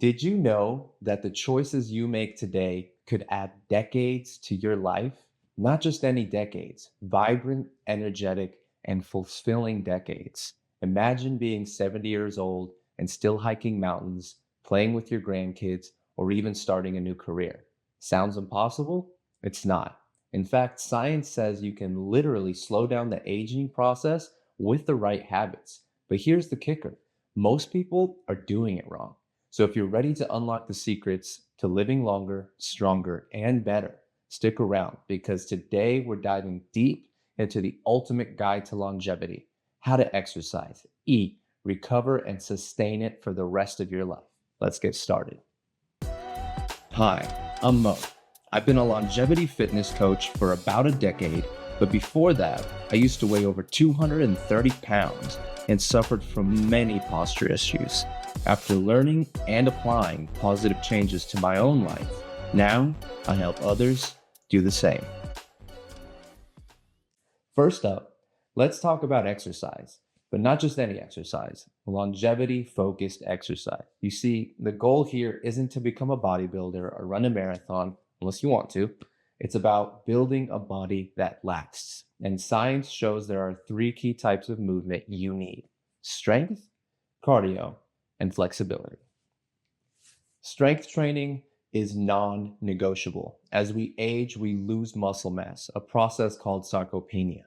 Did you know that the choices you make today could add decades to your life? Not just any decades, vibrant, energetic, and fulfilling decades. Imagine being 70 years old and still hiking mountains, playing with your grandkids, or even starting a new career. Sounds impossible? It's not. In fact, science says you can literally slow down the aging process with the right habits. But here's the kicker: most people are doing it wrong. So if you're ready to unlock the secrets to living longer, stronger, and better, stick around because today we're diving deep into the ultimate guide to longevity: how to exercise, eat, recover, and sustain it for the rest of your life. Let's get started. Hi, I'm Mo. I've been a longevity fitness coach for about a decade, but before that, I used to weigh over 230 pounds and suffered from many posture issues. After learning and applying positive changes to my own life, now I help others do the same. First up, let's talk about exercise, but not just any exercise, longevity focused exercise. You see, the goal here isn't to become a bodybuilder or run a marathon, unless you want to. It's about building a body that lasts. And science shows there are three key types of movement you need: strength, cardio, and flexibility. Strength training is non negotiable. As we age, we lose muscle mass, a process called sarcopenia.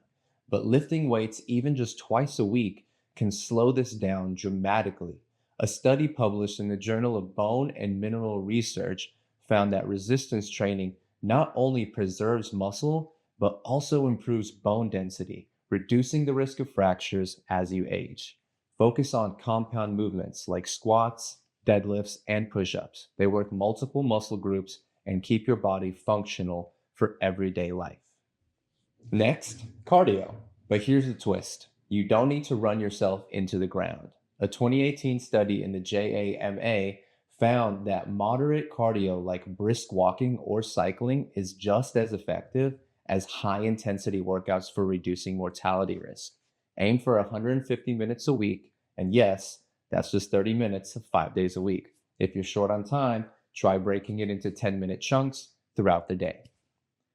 But lifting weights, even just twice a week, can slow this down dramatically. A study published in the Journal of Bone and Mineral Research found that resistance training not only preserves muscle, but also improves bone density, reducing the risk of fractures as you age. Focus on compound movements like squats, deadlifts, and push-ups. They work multiple muscle groups and keep your body functional for everyday life. Next, cardio. But here's the twist: you don't need to run yourself into the ground. A 2018 study in the JAMA found that moderate cardio like brisk walking or cycling is just as effective as high intensity workouts for reducing mortality risk. Aim for 150 minutes a week, and yes, that's just 30 minutes 5 days a week. If you're short on time, try breaking it into 10-minute chunks throughout the day.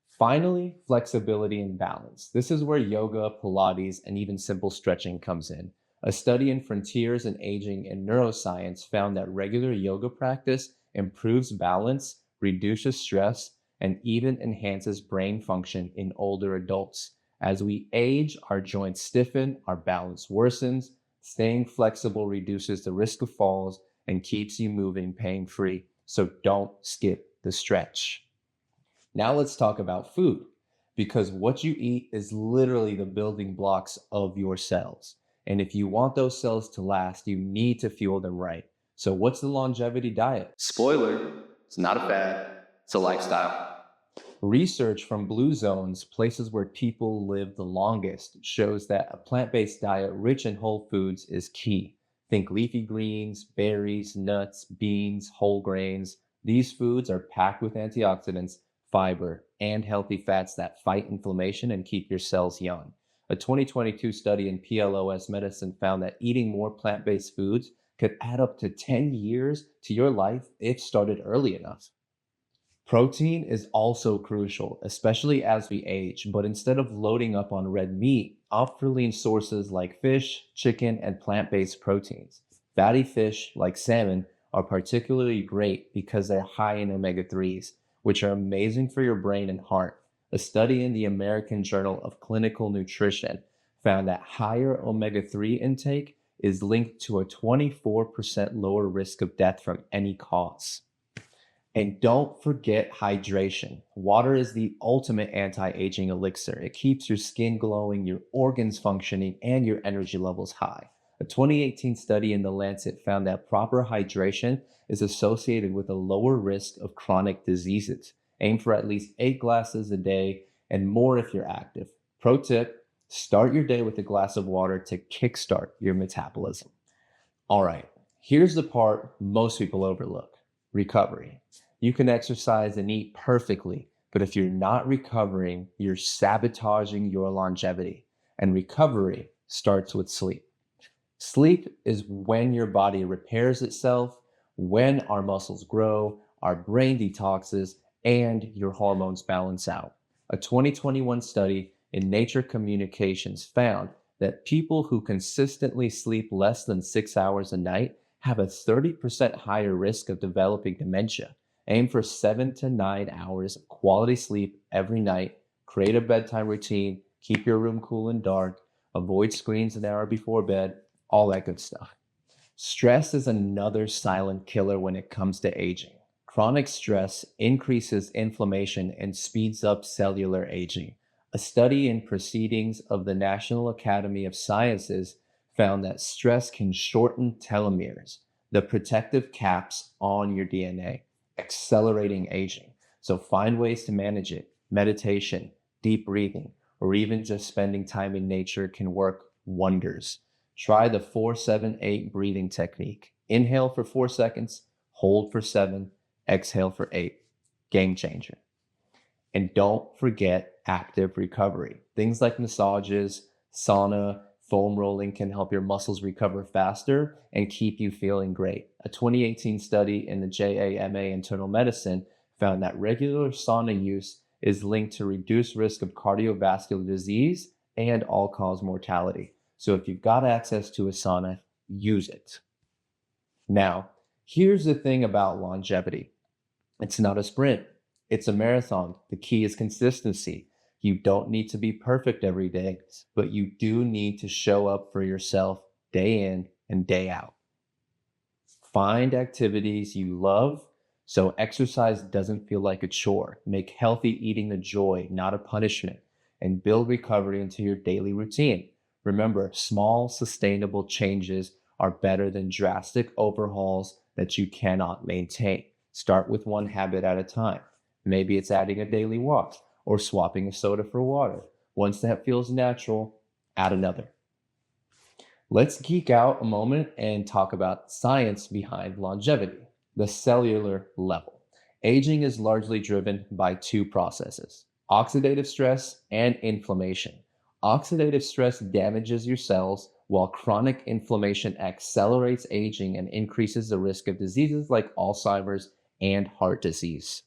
Finally, flexibility and balance. This is where yoga, Pilates, and even simple stretching comes in. A study in Frontiers in Aging and Neuroscience found that regular yoga practice improves balance, reduces stress, and even enhances brain function in older adults. As we age, our joints stiffen, our balance worsens. Staying flexible reduces the risk of falls and keeps you moving pain-free. So don't skip the stretch. Now let's talk about food, because what you eat is literally the building blocks of your cells. And if you want those cells to last, you need to fuel them right. So what's the longevity diet? Spoiler, it's not a fad, it's a lifestyle. Research from Blue Zones, places where people live the longest, shows that a plant-based diet rich in whole foods is key. Think leafy greens, berries, nuts, beans, whole grains. These foods are packed with antioxidants, fiber, and healthy fats that fight inflammation and keep your cells young. A 2022 study in PLOS Medicine found that eating more plant-based foods could add up to 10 years to your life if started early enough. Protein is also crucial, especially as we age, but instead of loading up on red meat, opt for lean sources like fish, chicken, and plant-based proteins. Fatty fish, like salmon, are particularly great because they're high in omega-3s, which are amazing for your brain and heart. A study in the American Journal of Clinical Nutrition found that higher omega-3 intake is linked to a 24% lower risk of death from any cause. And don't forget hydration. Water is the ultimate anti-aging elixir. It keeps your skin glowing, your organs functioning, and your energy levels high. A 2018 study in The Lancet found that proper hydration is associated with a lower risk of chronic diseases. Aim for at least 8 glasses a day and more if you're active. Pro tip: start your day with a glass of water to kickstart your metabolism. All right, here's the part most people overlook: recovery. You can exercise and eat perfectly, but if you're not recovering, you're sabotaging your longevity. And recovery starts with sleep. Sleep is when your body repairs itself, when our muscles grow, our brain detoxes, and your hormones balance out. A 2021 study in Nature Communications found that people who consistently sleep less than 6 hours a night have a 30% higher risk of developing dementia. Aim for 7 to 9 hours of quality sleep every night. Create a bedtime routine. Keep your room cool and dark. Avoid screens an hour before bed. All that good stuff. Stress is another silent killer when it comes to aging. Chronic stress increases inflammation and speeds up cellular aging. A study in Proceedings of the National Academy of Sciences found that stress can shorten telomeres, the protective caps on your DNA, accelerating aging. So find ways to manage it. Meditation, deep breathing, or even just spending time in nature can work wonders. Try the 4-7-8 breathing technique. Inhale for 4 seconds, hold for 7, exhale for 8. Game changer. And don't forget active recovery. Things like massages, sauna, foam rolling can help your muscles recover faster and keep you feeling great. A 2018 study in the JAMA Internal Medicine found that regular sauna use is linked to reduced risk of cardiovascular disease and all-cause mortality. So if you've got access to a sauna, use it. Now, here's the thing about longevity. It's not a sprint, it's a marathon. The key is consistency. You don't need to be perfect every day, but you do need to show up for yourself day in and day out. Find activities you love so exercise doesn't feel like a chore. Make healthy eating a joy, not a punishment, and build recovery into your daily routine. Remember, small, sustainable changes are better than drastic overhauls that you cannot maintain. Start with one habit at a time. Maybe it's adding a daily walk or swapping a soda for water. Once that feels natural, add another. Let's geek out a moment and talk about science behind longevity, the cellular level. Aging is largely driven by two processes: oxidative stress and inflammation. Oxidative stress damages your cells, while chronic inflammation accelerates aging and increases the risk of diseases like Alzheimer's and heart disease.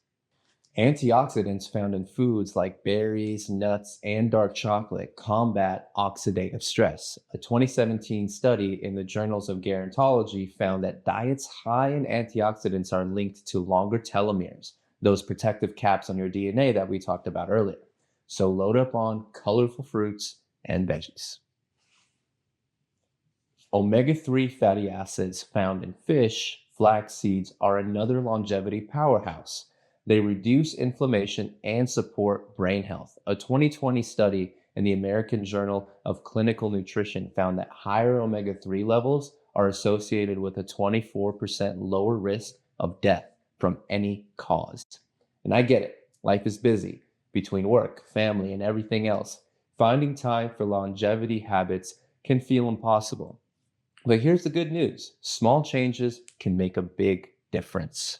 Antioxidants found in foods like berries, nuts, and dark chocolate combat oxidative stress. A 2017 study in the Journals of Gerontology found that diets high in antioxidants are linked to longer telomeres, those protective caps on your DNA that we talked about earlier. So load up on colorful fruits and veggies. Omega-3 fatty acids found in fish, flax seeds are another longevity powerhouse. They reduce inflammation and support brain health. A 2020 study in the American Journal of Clinical Nutrition found that higher omega-3 levels are associated with a 24% lower risk of death from any cause. And I get it, life is busy between work, family, and everything else. Finding time for longevity habits can feel impossible. But here's the good news: small changes can make a big difference.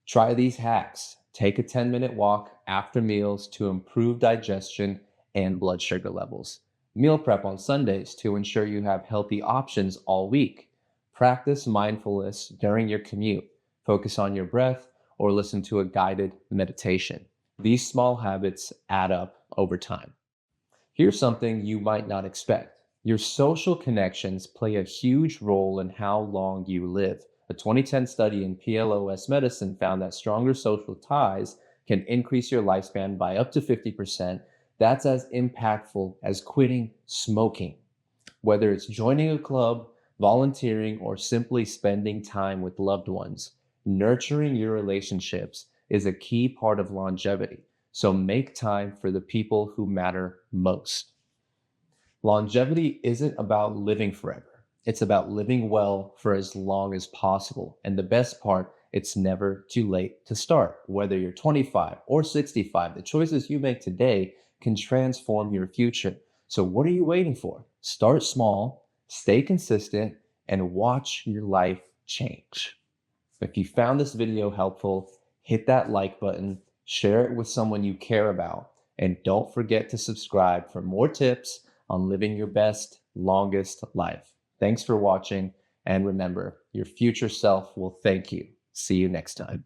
Try these hacks. Take a 10-minute walk after meals to improve digestion and blood sugar levels. Meal prep on Sundays to ensure you have healthy options all week. Practice mindfulness during your commute. Focus on your breath or listen to a guided meditation. These small habits add up over time. Here's something you might not expect. Your social connections play a huge role in how long you live. A 2010 study in PLOS medicine found that stronger social ties can increase your lifespan by up to 50%. That's as impactful as quitting smoking. Whether it's joining a club, volunteering, or simply spending time with loved ones, nurturing your relationships is a key part of longevity. So make time for the people who matter most. Longevity isn't about living forever. It's about living well for as long as possible. And the best part, it's never too late to start. Whether you're 25 or 65, the choices you make today can transform your future. So what are you waiting for? Start small, stay consistent, and watch your life change. If you found this video helpful, hit that like button, share it with someone you care about, and don't forget to subscribe for more tips on living your best, longest life. Thanks for watching, And remember, your future self will thank you. See you next time.